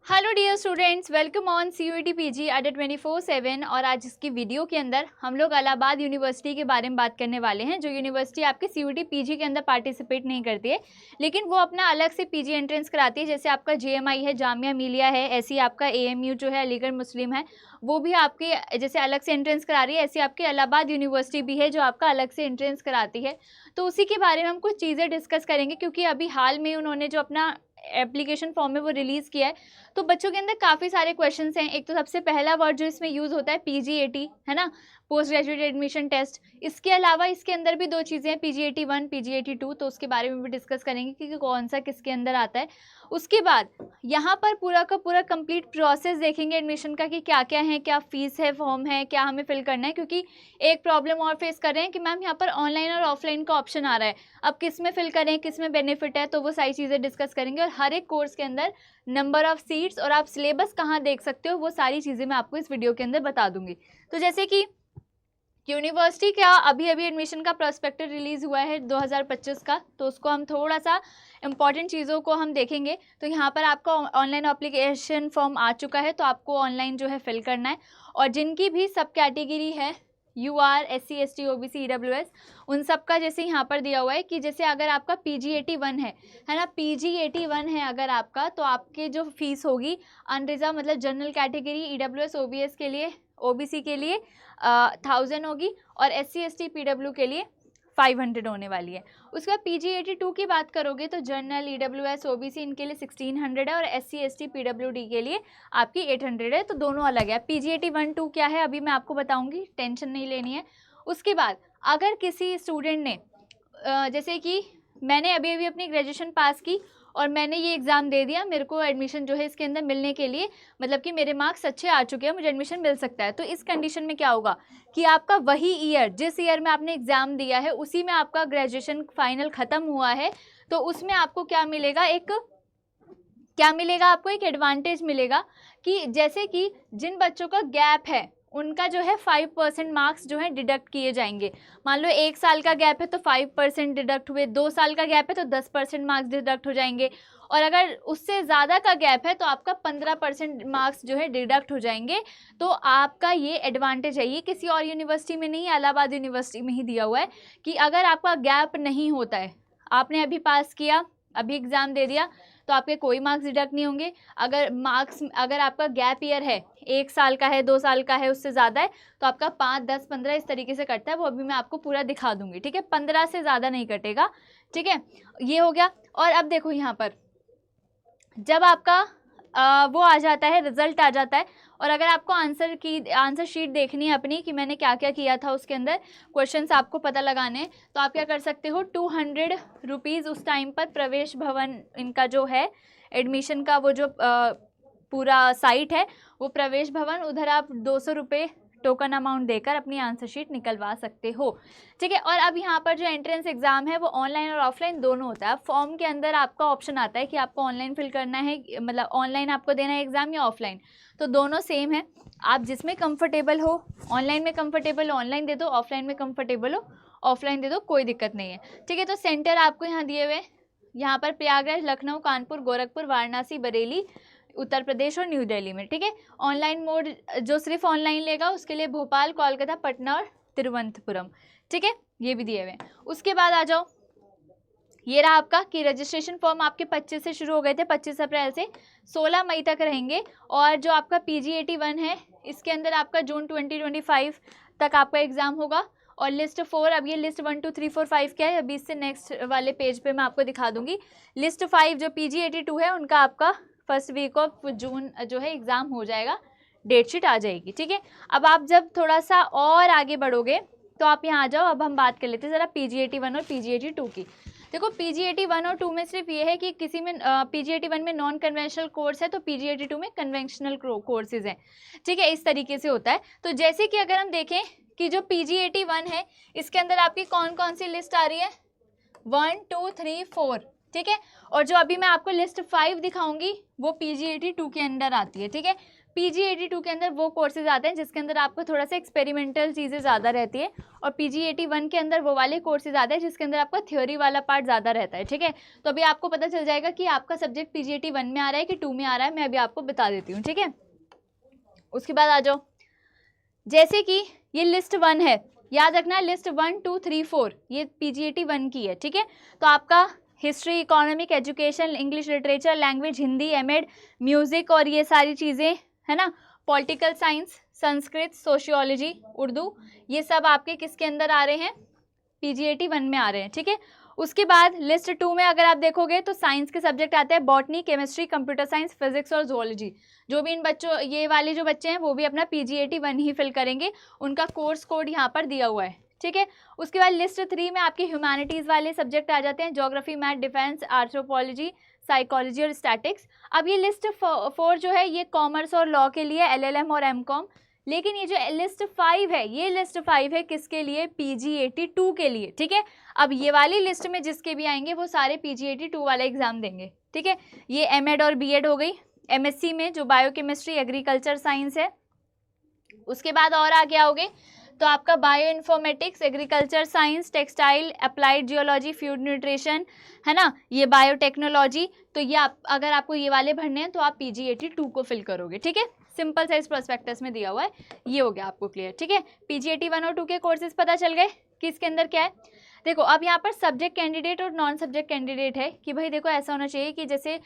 Hello dear students, welcome on CUET PG अड्डा 24/7। और आज इसकी वीडियो के अंदर हम लोग इलाहाबाद यूनिवर्सिटी के बारे में बात करने वाले हैं, जो यूनिवर्सिटी आपके CUET PG के अंदर पार्टिसिपेट नहीं करती है, लेकिन वो अपना अलग से PG एंट्रेंस कराती है। जैसे आपका JMI है, जामिया मिलिया है, ऐसे ही आपका AMU जो है अलीगढ़ मुस्लिम है, वो भी आपके जैसे अलग से एंट्रेंस करा रही है, ऐसे आपके इलाहाबाद यूनिवर्सिटी भी है जो आपका अलग से एंट्रेंस कराती है। तो उसी के बारे में हम कुछ चीज़ें डिस्कस करेंगे, क्योंकि अभी हाल में उन्होंने जो अपना एप्लीकेशन फॉर्म है वो रिलीज़ किया है। तो बच्चों के अंदर काफ़ी सारे क्वेश्चंस हैं। एक तो सबसे पहला वर्ड जो इसमें यूज़ होता है PGAT, है ना, पोस्ट ग्रेजुएट एडमिशन टेस्ट। इसके अलावा इसके अंदर भी दो चीज़ें हैं, PGAT1 PGAT2, तो उसके बारे में भी डिस्कस करेंगे कि कौन सा किसके अंदर आता है। उसके बाद यहाँ पर पूरा का पूरा कंप्लीट प्रोसेस देखेंगे एडमिशन का, कि क्या क्या है, क्या फ़ीस है, फॉर्म है, क्या हमें फिल करना है। क्योंकि एक प्रॉब्लम और फेस कर रहे हैं कि मैम यहाँ पर ऑनलाइन और ऑफलाइन का ऑप्शन आ रहा है, अब किस में फिल करें, किस में बेनिफिट है, तो वो सारी चीज़ें डिस्कस करेंगे। और हर एक कोर्स के अंदर नंबर ऑफ़ सीट्स और आप सिलेबस कहाँ देख सकते हो, वो सारी चीज़ें मैं आपको इस वीडियो के अंदर बता दूंगी। तो जैसे कि यूनिवर्सिटी का अभी अभी एडमिशन का प्रोस्पेक्टस रिलीज़ हुआ है 2025 का, तो उसको हम थोड़ा सा इंपॉर्टेंट चीज़ों को हम देखेंगे। तो यहाँ पर आपका ऑनलाइन एप्लीकेशन फॉर्म आ चुका है, तो आपको ऑनलाइन जो है फिल करना है। और जिनकी भी सब कैटेगरी है, UR SC ST OBC EWS, उन सब का जैसे यहाँ पर दिया हुआ है कि जैसे अगर आपका PGAT1 है ना, PGAT1 है अगर आपका, तो आपके जो फीस होगी अनरिजर्व मतलब जनरल कैटेगरी EWS OBS के लिए, OBC के लिए 1000 होगी, और SC ST PW के लिए 500 होने वाली है। उसके बाद PGAT2 की बात करोगे तो जनरल EWS OBC इनके लिए 1600 है, और SC ST PWD के लिए आपकी 800 है। तो दोनों अलग है। PGAT1-2 क्या है अभी मैं आपको बताऊंगी, टेंशन नहीं लेनी है। उसके बाद अगर किसी स्टूडेंट ने जैसे कि मैंने अभी अभी अपनी ग्रेजुएशन पास की और मैंने ये एग्ज़ाम दे दिया, मेरे को एडमिशन जो है इसके अंदर मिलने के लिए, मतलब कि मेरे मार्क्स अच्छे आ चुके हैं, मुझे एडमिशन मिल सकता है। तो इस कंडीशन में क्या होगा कि आपका वही ईयर, जिस ईयर में आपने एग्ज़ाम दिया है, उसी में आपका ग्रेजुएशन फाइनल ख़त्म हुआ है, तो उसमें आपको क्या मिलेगा, आपको एक एडवांटेज मिलेगा कि जैसे कि जिन बच्चों का गैप है उनका जो है 5% मार्क्स जो है डिडक्ट किए जाएंगे। मान लो 1 साल का गैप है तो 5% डिडक्ट हुए, 2 साल का गैप है तो 10% मार्क्स डिडक्ट हो जाएंगे, और अगर उससे ज़्यादा का गैप है तो आपका 15% मार्क्स जो है डिडक्ट हो जाएंगे। तो आपका ये एडवांटेज है, ये किसी और यूनिवर्सिटी में नहीं, इलाहाबाद यूनिवर्सिटी में ही दिया हुआ है कि अगर आपका गैप नहीं होता है, आपने अभी पास किया, अभी एग्ज़ाम दे दिया, तो आपके कोई मार्क्स डिडक्ट नहीं होंगे। अगर आपका गैप ईयर है, 1 साल का है, 2 साल का है, उससे ज़्यादा है, तो आपका 5, 10, 15 इस तरीके से कटता है। वो अभी मैं आपको पूरा दिखा दूंगी, ठीक है। 15 से ज़्यादा नहीं कटेगा, ठीक है। ये हो गया। और अब देखो यहाँ पर जब आपका वो आ जाता है, रिजल्ट आ जाता है, और अगर आपको आंसर शीट देखनी है अपनी कि मैंने क्या क्या किया था, उसके अंदर क्वेश्चंस आपको पता लगाने हैं, तो आप क्या कर सकते हो, 200 रुपीज़ उस टाइम पर प्रवेश भवन इनका जो है एडमिशन का वो जो पूरा साइट है, वो प्रवेश भवन, उधर आप 200 रुपये टोकन अमाउंट देकर अपनी आंसर शीट निकलवा सकते हो, ठीक है। और अब यहाँ पर जो एंट्रेंस एग्ज़ाम है वो ऑनलाइन और ऑफलाइन दोनों होता है। अब फॉर्म के अंदर आपका ऑप्शन आता है कि आपको ऑनलाइन फिल करना है, मतलब ऑनलाइन आपको देना है एग्ज़ाम या ऑफलाइन, तो दोनों सेम है। आप जिसमें कंफर्टेबल हो, ऑनलाइन में कंफर्टेबल हो ऑनलाइन दे दो, ऑफलाइन में कंफर्टेबल हो ऑफलाइन दे दो, कोई दिक्कत नहीं है, ठीक है। तो सेंटर आपको यहाँ दिए हुए, यहाँ पर प्रयागराज, लखनऊ, कानपुर, गोरखपुर, वाराणसी, बरेली उत्तर प्रदेश और न्यू दिल्ली में, ठीक है। ऑनलाइन मोड जो सिर्फ ऑनलाइन लेगा उसके लिए भोपाल, कोलकाता, पटना और तिरुवनंतपुरम, ठीक है, ये भी दिए हुए हैं। उसके बाद आ जाओ, ये रहा आपका कि रजिस्ट्रेशन फॉर्म आपके 25 से शुरू हो गए थे, 25 अप्रैल से 16 मई तक रहेंगे। और जो आपका PGAT1 है इसके अंदर आपका जून 2025 तक आपका एग्ज़ाम होगा। और लिस्ट 4, अब ये लिस्ट 1 2 3 4 5 क्या है, अभी इससे नेक्स्ट वाले पेज पे मैं आपको दिखा दूंगी। लिस्ट 5 जो PGAT2 है उनका आपका फर्स्ट वीक ऑफ जून जो है एग्ज़ाम हो जाएगा, डेट शीट आ जाएगी, ठीक है। अब आप जब थोड़ा सा और आगे बढ़ोगे तो आप यहाँ आ जाओ। अब हम बात कर लेते हैं ज़रा PGAT1 और PGAT2 की। देखो PGAT1 और 2 में सिर्फ ये है कि किसी में PGAT1 में नॉन कन्वेंशनल कोर्स है तो PGAT2 में कन्वेंशनल कोर्सेज हैं, ठीक है, इस तरीके से होता है। तो जैसे कि अगर हम देखें कि जो PGAT1 है इसके अंदर आपकी कौन कौन सी लिस्ट आ रही है, 1 2 3 4, ठीक है। और जो अभी मैं आपको लिस्ट 5 दिखाऊंगी वो PGAT2 के अंदर आती है, ठीक है। PG82 के अंदर वो कोर्सेज आते हैं जिसके अंदर आपको थोड़ा सा एक्सपेरिमेंटल चीज़ें ज़्यादा रहती है, और PG81 के अंदर वो वाले कोर्सेज आते हैं जिसके अंदर आपका थ्योरी वाला पार्ट ज़्यादा रहता है, ठीक है। तो अभी आपको पता चल जाएगा कि आपका सब्जेक्ट PG81 में आ रहा है कि 2 में आ रहा है, मैं अभी आपको बता देती हूँ, ठीक है। उसके बाद आ जाओ, जैसे कि ये लिस्ट 1 है, याद रखना लिस्ट 1 2 3 4 ये PG81 की है, ठीक है। तो आपका history, economic, education, English literature, language, Hindi, M Ed, music और ये सारी चीज़ें है ना, political science, Sanskrit, sociology, Urdu, ये सब आपके किसके अंदर आ रहे हैं, PG81 में आ रहे हैं, ठीक है। उसके बाद लिस्ट 2 में अगर आप देखोगे तो साइंस के सब्जेक्ट आते हैं botany, chemistry, computer science, physics और जूलॉजी। जो भी इन बच्चों, ये वाले जो बच्चे हैं वो भी अपना PG81 ही फिल करेंगे, उनका कोर्स कोड यहाँ पर दिया हुआ है, ठीक है। उसके बाद लिस्ट 3 में आपके ह्यूमैनिटीज़ वाले सब्जेक्ट आ जाते हैं, geography, math, defence, anthropology, psychology और स्टैटिक्स। अब ये लिस्ट 4 जो है ये कॉमर्स और लॉ के लिए, LLM और MCOM। लेकिन ये जो लिस्ट 5 है, ये लिस्ट 5 है किसके लिए, PG82 के लिए, ठीक है। अब ये वाली लिस्ट में जिसके भी आएंगे वो सारे PG82 वाला एग्जाम देंगे, ठीक है। ये एमएड और बीएड हो गई। MSc में जो बायोकेमिस्ट्री, एग्रीकल्चर साइंस है, उसके बाद और आगे आओगे तो आपका bio informatics, agriculture science, textile, applied geology, food nutrition, है ना, ये बायोटेक्नोलॉजी। तो ये अगर आपको ये वाले भरने हैं तो आप PG82 को फिल करोगे, ठीक है। सिंपल साइज प्रोस्पेक्टस में दिया हुआ है, ये हो गया आपको क्लियर, ठीक है। PG81 और 2 के कोर्सेज पता चल गए कि इसके अंदर क्या है। देखो अब यहाँ पर सब्जेक्ट कैंडिडेट और नॉन सब्जेक्ट कैंडिडेट है कि भाई देखो ऐसा होना चाहिए कि जैसे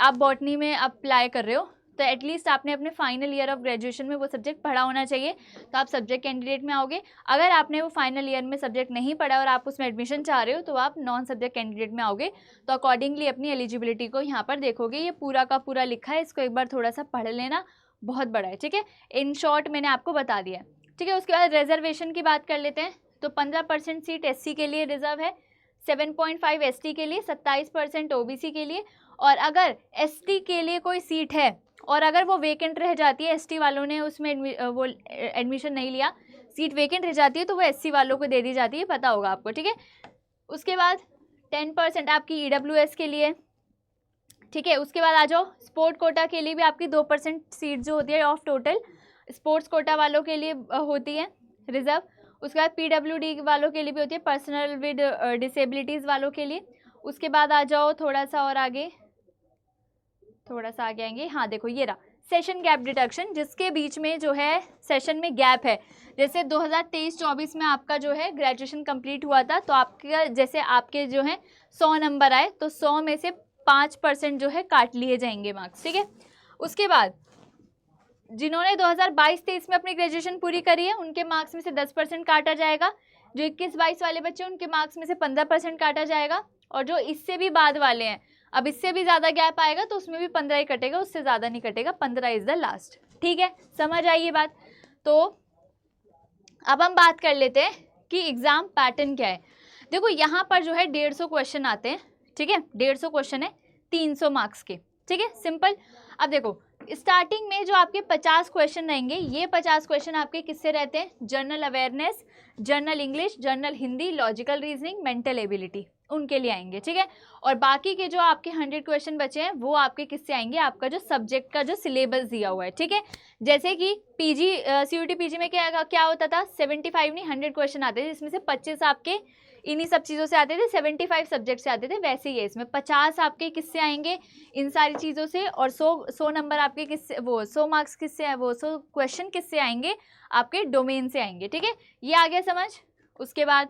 आप बॉटनी में अप्लाई कर रहे हो तो एटलीस्ट आपने अपने फाइनल ईयर ऑफ ग्रेजुएशन में वो सब्जेक्ट पढ़ा होना चाहिए, तो आप सब्जेक्ट कैंडिडेट में आओगे। अगर आपने वो फाइनल ईयर में सब्जेक्ट नहीं पढ़ा और आप उसमें एडमिशन चाह रहे हो तो आप नॉन सब्जेक्ट कैंडिडेट में आओगे। तो अकॉर्डिंगली अपनी एलिजिबिलिटी को यहाँ पर देखोगे, ये पूरा का पूरा लिखा है, इसको एक बार थोड़ा सा पढ़ लेना, बहुत बड़ा है, ठीक है। इन शॉर्ट मैंने आपको बता दिया, ठीक है। उसके बाद रिजर्वेशन की बात कर लेते हैं। तो 15% सीट SC के लिए रिजर्व है, 7.5 ST के लिए, 27% OBC के लिए। और अगर ST के लिए कोई सीट है और अगर वो वेकेंट रह जाती है, ST वालों ने उसमें वो एडमिशन नहीं लिया, सीट वेकेंट रह जाती है तो वो SC वालों को दे दी जाती है, पता होगा आपको, ठीक है। उसके बाद 10% आपकी EWS के लिए, ठीक है। उसके बाद आ जाओ स्पोर्ट कोटा के लिए भी आपकी 2% सीट जो होती है ऑफ टोटल स्पोर्ट्स कोटा वालों के लिए होती है रिजर्व। उसके बाद PWD वालों के लिए भी होती है, पर्सनल विद डिसेबिलिटीज़ वालों के लिए। उसके बाद आ जाओ थोड़ा सा आगे आएंगे, हाँ देखो ये रहा सेशन गैप डिडक्शन, जिसके बीच में जो है सेशन में गैप है। जैसे 2023-24 में आपका जो है ग्रेजुएशन कंप्लीट हुआ था, तो आपका जैसे आपके जो है 100 नंबर आए तो 100 में से 5% जो है काट लिए जाएंगे मार्क्स, ठीक है। उसके बाद जिन्होंने 2022-23 में अपनी ग्रेजुएशन पूरी करी है उनके मार्क्स में से 10% काटा जाएगा। जो 21-22 वाले बच्चे उनके मार्क्स में से 15% काटा जाएगा। और जो इससे भी बाद वाले हैं, अब इससे भी ज़्यादा गैप आएगा तो उसमें भी 15 ही कटेगा, उससे ज़्यादा नहीं कटेगा, 15 इज़ द लास्ट, ठीक है। समझ आई ये बात। तो अब हम बात कर लेते हैं कि एग्ज़ाम पैटर्न क्या है। देखो यहाँ पर जो है 150 क्वेश्चन आते हैं, ठीक है। 150 क्वेश्चन है 300 मार्क्स के, ठीक है, सिंपल। अब देखो स्टार्टिंग में जो आपके 50 क्वेश्चन रहेंगे, ये 50 क्वेश्चन आपके किससे रहते हैं, general awareness, general English, general Hindi, logical reasoning, mental ability, उनके लिए आएंगे, ठीक है। और बाकी के जो आपके 100 क्वेश्चन बचे हैं वो आपके किससे आएंगे, आपका जो सब्जेक्ट का जो सिलेबस दिया हुआ है, ठीक है। जैसे कि CUT PG में क्या होता था, 75 नहीं 100 क्वेश्चन आते थे, जिसमें से 25 आपके इन्हीं सब चीज़ों से आते थे, 75 सब्जेक्ट से आते थे। वैसे ही है इसमें 50 आपके किससे आएंगे, इन सारी चीज़ों से, और 100 नंबर आपके किससे, वो 100 मार्क्स किससे है, वो 100 क्वेश्चन किससे आएंगे, आपके डोमेन से आएंगे, ठीक है। ये आ गया समझ। उसके बाद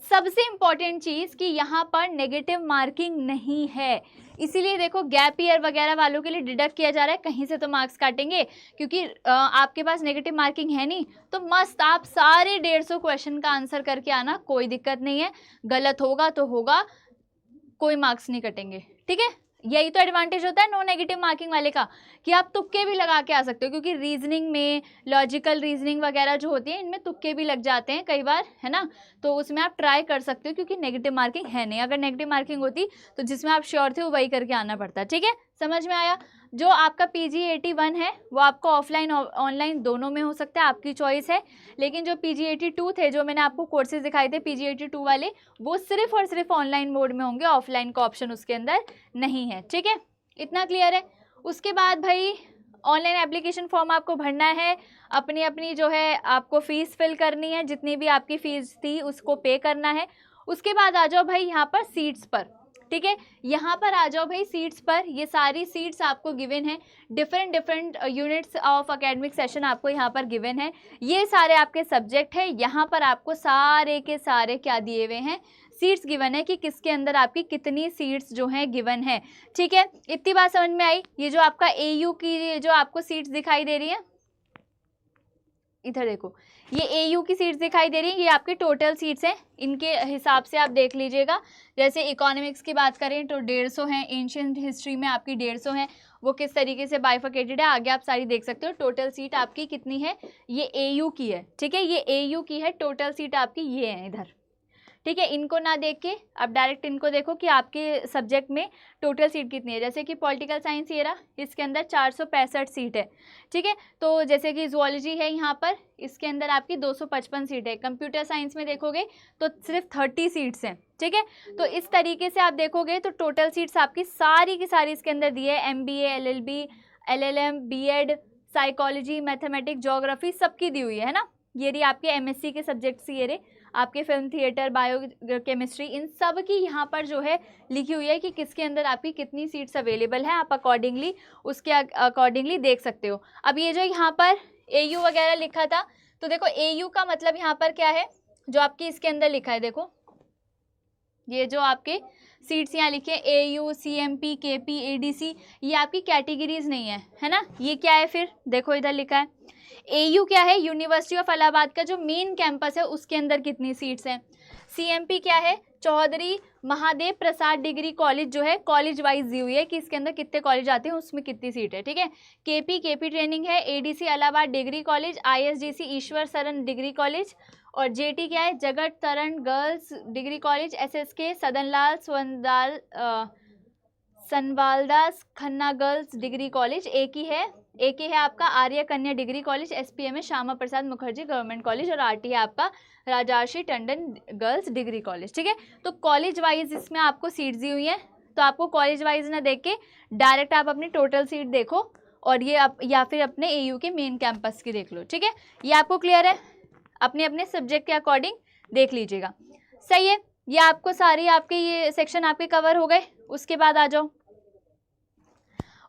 सबसे इम्पॉर्टेंट चीज़ कि यहाँ पर नेगेटिव मार्किंग नहीं है, इसीलिए देखो गैप ईयर वगैरह वालों के लिए डिडक्ट किया जा रहा है, कहीं से तो मार्क्स काटेंगे, क्योंकि आपके पास नेगेटिव मार्किंग है नहीं, तो मस्त आप सारे 150 क्वेश्चन का आंसर करके आना, कोई दिक्कत नहीं है। गलत होगा तो होगा, कोई मार्क्स नहीं कटेंगे, ठीक है। यही तो एडवांटेज होता है नो नेगेटिव मार्किंग वाले का, कि आप तुक्के भी लगा के आ सकते हो, क्योंकि रीजनिंग में लॉजिकल रीजनिंग वगैरह जो होती है इनमें तुक्के भी लग जाते हैं कई बार, है ना। तो उसमें आप ट्राई कर सकते हो, क्योंकि नेगेटिव मार्किंग है नहीं। अगर नेगेटिव मार्किंग होती तो जिसमें आप श्योर थे वो वही करके आना पड़ता, ठीक है। समझ में आया। जो आपका PG81 है वो आपको ऑफलाइन ऑनलाइन दोनों में हो सकता है, आपकी चॉइस है। लेकिन जो PG82 थे, जो मैंने आपको कोर्सेज दिखाए थे PG82 वाले, वो सिर्फ और सिर्फ ऑनलाइन मोड में होंगे, ऑफलाइन का ऑप्शन उसके अंदर नहीं है, ठीक है। इतना क्लियर है। उसके बाद भाई ऑनलाइन एप्लीकेशन फॉर्म आपको भरना है, अपनी अपनी जो है आपको फ़ीस फिल करनी है, जितनी भी आपकी फ़ीस थी उसको पे करना है। उसके बाद आ जाओ भाई यहाँ पर सीट्स पर, ठीक है, यहाँ पर आ जाओ भाई सीट्स पर। ये सारी सीट्स आपको गिवन है, different units of academic session आपको यहाँ पर गिवन है। ये सारे आपके सब्जेक्ट है, यहाँ पर आपको सारे के सारे क्या दिए हुए हैं, सीट्स गिवन है कि किसके अंदर आपकी कितनी सीट्स जो हैं गिवन है, ठीक है। इतनी बात समझ में आई। ये जो आपका एयू की जो आपको सीट्स दिखाई दे रही है, इधर देखो, ये एयू की सीट्स दिखाई दे रही है, ये आपके टोटल सीट्स हैं, इनके हिसाब से आप देख लीजिएगा। जैसे इकोनॉमिक्स की बात करें तो 150 हैं, एंशिएंट हिस्ट्री में आपकी 150 हैं, वो किस तरीके से बाइफर्केटेड है आगे आप सारी देख सकते हो। टोटल सीट आपकी कितनी है, ये एयू की है, ठीक है, ये एयू की है, टोटल सीट आपकी ये है इधर, ठीक है। इनको ना देख के अब डायरेक्ट इनको देखो कि आपके सब्जेक्ट में टोटल सीट कितनी है। जैसे कि पॉलिटिकल साइंस ये रहा, इसके अंदर 465 सीट है, ठीक है। तो जैसे कि जूलॉजी है यहाँ पर, इसके अंदर आपकी 255 सीट है। कंप्यूटर साइंस में देखोगे तो सिर्फ 30 सीट्स हैं, ठीक है। तो इस तरीके से आप देखोगे तो टोटल सीट्स आपकी सारी की सारी इसके अंदर दी है। MBA, LLB, LLM, BEd, psychology, mathematics, geography सबकी दी हुई है ना। ये रही आपके MSc के सब्जेक्ट्स, ये रहे आपके फिल्म थिएटर, बायो केमिस्ट्री, इन सब की यहाँ पर जो है लिखी हुई है कि किसके अंदर आपकी कितनी सीट्स अवेलेबल हैं। आप अकॉर्डिंगली उसके अकॉर्डिंगली देख सकते हो। अब ये जो यहाँ पर AU वगैरह लिखा था, तो देखो AU का मतलब यहाँ पर क्या है, जो आपकी इसके अंदर लिखा है, देखो ये जो आपके सीट्स यहाँ लिखे AU, CMP, KP, ADC, ये आपकी कैटेगरीज नहीं है ना। ये क्या है फिर, देखो इधर लिखा है AU क्या है, यूनिवर्सिटी ऑफ इलाहाबाद का जो मेन कैंपस है उसके अंदर कितनी सीट्स हैं। CMP क्या है, चौधरी महादेव प्रसाद डिग्री कॉलेज जो है कॉलेज वाइज दी हुई है कि इसके अंदर कितने कॉलेज आते हैं, उसमें कितनी सीट है, ठीक है। KP ट्रेनिंग है, ADC Allahabad degree college, ISDC Ishwar Saran degree college, और JT क्या है, Jagat Taran girls degree college, SSK Sadanlal Sanwaldas Khanna girls degree college. एक ही है आपका आर्य कन्या डिग्री कॉलेज, SPM है श्यामा प्रसाद मुखर्जी गवर्नमेंट कॉलेज, और RT है आपका राजार्षि टंडन गर्ल्स डिग्री कॉलेज, ठीक है। तो कॉलेज वाइज इसमें आपको सीट्स दी हुई हैं, तो आपको कॉलेज वाइज ना देख के डायरेक्ट आप अपनी टोटल सीट देखो, और ये या फिर अपने AU के मेन कैंपस की देख लो, ठीक है। ये आपको क्लियर है, अपने अपने सब्जेक्ट के अकॉर्डिंग देख लीजिएगा, सही है। ये आपको सारी आपके ये सेक्शन आपके कवर हो गए। उसके बाद आ जाओ,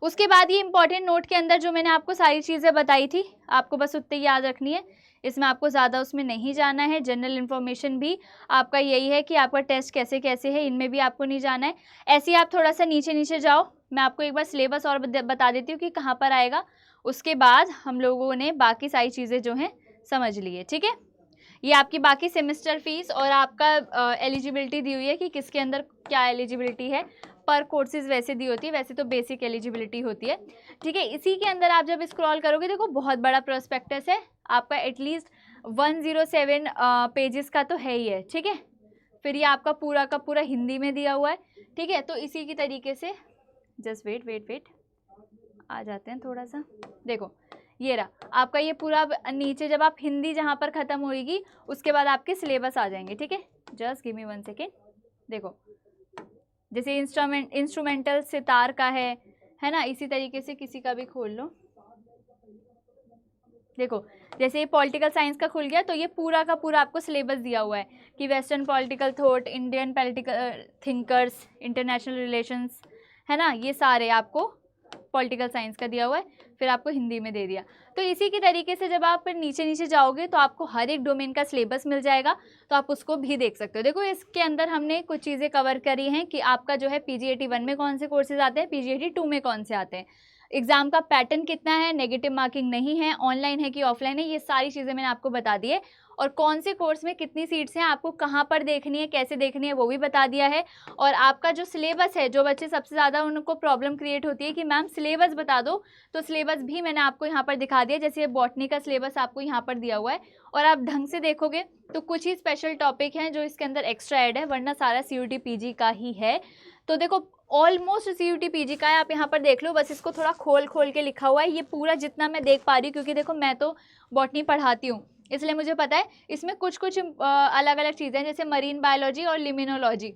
उसके बाद ये इंपॉर्टेंट नोट के अंदर जो मैंने आपको सारी चीज़ें बताई थी, आपको बस उतनी याद रखनी है, इसमें आपको ज़्यादा उसमें नहीं जाना है। जनरल इन्फॉर्मेशन भी आपका यही है कि आपका टेस्ट कैसे कैसे है, इनमें भी आपको नहीं जाना है। ऐसे ही आप थोड़ा सा नीचे नीचे जाओ, मैं आपको एक बार सिलेबस और बता देती हूँ कि कहाँ पर आएगा। उसके बाद हम लोगों ने बाकी सारी चीज़ें जो हैं समझ ली है, ठीक है। ये आपकी बाकी सेमेस्टर फीस और आपका एलिजिबिलिटी दी हुई है कि किसके अंदर क्या एलिजिबिलिटी है, पर कोर्सेज वैसे दी होती है, वैसे तो बेसिक एलिजिबिलिटी होती है, ठीक है। इसी के अंदर आप जब स्क्रॉल करोगे, देखो बहुत बड़ा प्रोस्पेक्टस है आपका, एटलीस्ट 107 पेजेस का तो है ही है, ठीक है। फिर ये आपका पूरा का पूरा हिंदी में दिया हुआ है, ठीक है। तो इसी की तरीके से जस्ट वेट आ जाते हैं थोड़ा सा, देखो ये रहा आपका ये पूरा नीचे, जब आप हिंदी जहाँ पर ख़त्म होएगी उसके बाद आपके सिलेबस आ जाएंगे, ठीक है। Just give me 1 second. देखो जैसे इंस्ट्रूमेंटल सितार का है ना, इसी तरीके से किसी का भी खोल लो। देखो जैसे ये पॉलिटिकल साइंस का खुल गया, तो ये पूरा का पूरा आपको सिलेबस दिया हुआ है कि western political thought, Indian political thinkers, international relations, है ना, ये सारे आपको पॉलिटिकल साइंस का दिया हुआ है, फिर आपको हिंदी में दे दिया। तो इसी की तरीके से जब आप नीचे नीचे जाओगे तो आपको हर एक डोमेन का सिलेबस मिल जाएगा, तो आप उसको भी देख सकते हो। देखो इसके अंदर हमने कुछ चीज़ें कवर करी हैं कि आपका जो है PGAT 1 में कौन से कोर्सेज आते हैं, PGAT 2 में कौन से आते हैं, एग्जाम का पैटर्न कितना है, नेगेटिव मार्किंग नहीं है, ऑनलाइन है कि ऑफलाइन है, ये सारी चीज़ें मैंने आपको बता दी है। और कौन से कोर्स में कितनी सीट्स हैं, आपको कहाँ पर देखनी है, कैसे देखनी है, वो भी बता दिया है। और आपका जो सिलेबस है, जो बच्चे सबसे ज़्यादा उनको प्रॉब्लम क्रिएट होती है कि मैम सिलेबस बता दो, तो सिलेबस भी मैंने आपको यहाँ पर दिखा दिया। जैसे बॉटनी का सिलेबस आपको यहाँ पर दिया हुआ है, और आप ढंग से देखोगे तो कुछ ही स्पेशल टॉपिक हैं जो इसके अंदर एक्स्ट्रा ऐड है, वरना सारा CUT PG का ही है। तो देखो ऑलमोस्ट CUT PG का है, आप यहाँ पर देख लो, बस इसको थोड़ा खोल के लिखा हुआ है। ये पूरा जितना मैं देख पा रही हूँ, क्योंकि देखो मैं तो बॉटनी पढ़ाती हूँ, इसलिए मुझे पता है इसमें कुछ अलग अलग चीज़ें हैं, जैसे मरीन बायोलॉजी और लिमिनोलॉजी,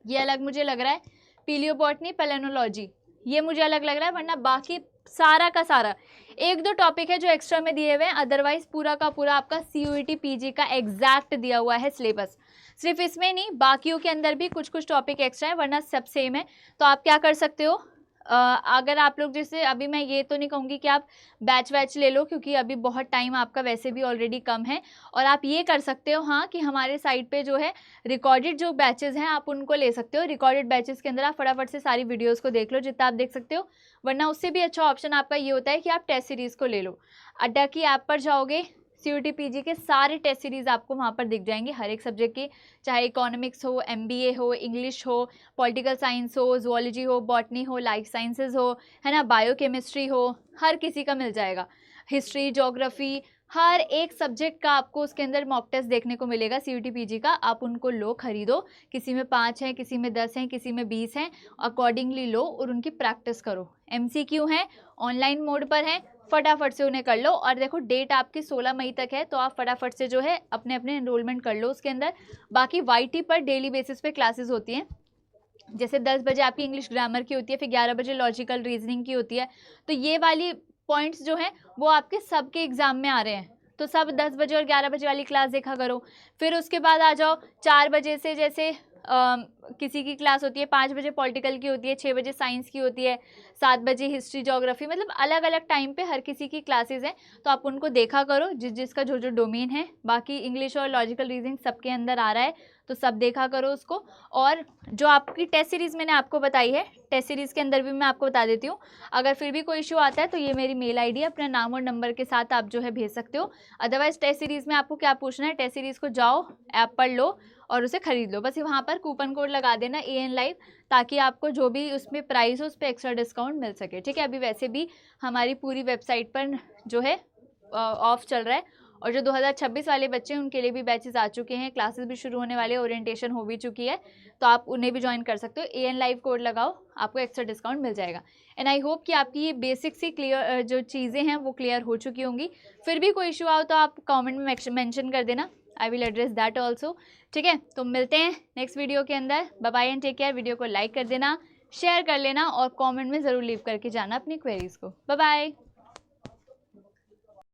ये अलग मुझे लग रहा है, पीलियोबॉटनी, पेलेनोलॉजी, ये मुझे अलग लग रहा है, वरना बाकी सारा का सारा 1-2 टॉपिक है जो एक्स्ट्रा में दिए हुए हैं, अदरवाइज पूरा का पूरा आपका CUET PG का एग्जैक्ट दिया हुआ है सिलेबस। सिर्फ इसमें नहीं, बाकियों के अंदर भी कुछ कुछ टॉपिक एक्स्ट्रा है, वरना सब सेम है। तो आप क्या कर सकते हो, अगर आप लोग जैसे, अभी मैं ये तो नहीं कहूँगी कि आप बैच वैच ले लो, क्योंकि अभी बहुत टाइम आपका वैसे भी ऑलरेडी कम है। और आप ये कर सकते हो हाँ, कि हमारे साइट पे जो है रिकॉर्डेड जो बैचेस हैं आप उनको ले सकते हो। रिकॉर्डेड बैचेस के अंदर आप फटाफट से सारी वीडियोस को देख लो जितना आप देख सकते हो, वरना उससे भी अच्छा ऑप्शन आपका ये होता है कि आप टेस्ट सीरीज़ को ले लो। अड्डा की ऐप पर जाओगे, CUET PG के सारे टेस्ट सीरीज़ आपको वहाँ पर दिख जाएंगे, हर एक सब्जेक्ट की, चाहे इकोनॉमिक्स हो, MBA हो, इंग्लिश हो, पॉलिटिकल साइंस हो, ज़ुओलॉजी हो, बॉटनी हो, लाइफ साइंसेज हो, है ना, बायोकेमिस्ट्री हो, हर किसी का मिल जाएगा, हिस्ट्री, ज्योग्राफी, हर एक सब्जेक्ट का आपको उसके अंदर मॉक टेस्ट देखने को मिलेगा CUET PG का। आप उनको लो, खरीदो, किसी में 5 हैं, किसी में 10 हैं, किसी में 20 हैं, अकॉर्डिंगली लो और उनकी प्रैक्टिस करो। MCQ हैं, ऑनलाइन मोड पर हैं, फटाफट से उन्हें कर लो। और देखो डेट आपकी 16 मई तक है, तो आप फटाफट से जो है अपने अपने एनरोलमेंट कर लो उसके अंदर। बाकी YT पर डेली बेसिस पे क्लासेस होती हैं, जैसे 10 बजे आपकी इंग्लिश ग्रामर की होती है, फिर 11 बजे लॉजिकल रीजनिंग की होती है। तो ये वाली पॉइंट्स जो हैं वो आपके सबके एग्जाम में आ रहे हैं, तो सब 10 बजे और 11 बजे वाली क्लास देखा करो। फिर उसके बाद आ जाओ 4 बजे से, जैसे किसी की क्लास होती है, 5 बजे पॉलिटिकल की होती है, 6 बजे साइंस की होती है, 7 बजे हिस्ट्री ज्योग्राफी, मतलब अलग अलग टाइम पे हर किसी की क्लासेस हैं। तो आप उनको देखा करो, जिसका जो जो डोमेन है। बाकी इंग्लिश और लॉजिकल रीजनिंग सबके अंदर आ रहा है, तो सब देखा करो उसको। और जो आपकी टेस्ट सीरीज़ मैंने आपको बताई है, टेस्ट सीरीज़ के अंदर भी मैं आपको बता देती हूँ, अगर फिर भी कोई इशू आता है तो ये मेरी मेल ID है, अपना नाम और नंबर के साथ आप जो है भेज सकते हो। अदरवाइज टेस्ट सीरीज़ में आपको क्या पूछना है, टेस्ट सीरीज़ को जाओ, ऐप पर लो और उसे खरीद लो, बस वहाँ पर कूपन कोड लगा देना AN Live, ताकि आपको जो भी उसमें प्राइस हो उस पर एक्स्ट्रा डिस्काउंट मिल सके, ठीक है। अभी वैसे भी हमारी पूरी वेबसाइट पर जो है ऑफ चल रहा है, और जो 2026 वाले बच्चे हैं उनके लिए भी बैचेस आ चुके हैं, क्लासेस भी शुरू होने वाले, ओरिएंटेशन हो भी चुकी है, तो आप उन्हें भी ज्वाइन कर सकते हो। AN Live कोड लगाओ, आपको एक्स्ट्रा डिस्काउंट मिल जाएगा। एंड आई होप कि आपकी ये बेसिक सी क्लियर जो चीज़ें हैं वो क्लियर हो चुकी होंगी। फिर भी कोई इशू आओ तो आप कमेंट में मेंशन कर देना, I will address that also, ठीक है। तो मिलते हैं नेक्स्ट वीडियो के अंदर, bye bye and take care. Video को लाइक कर देना, शेयर कर लेना और कमेंट में ज़रूर लीव करके जाना अपनी क्वेरीज़ को। Bye bye.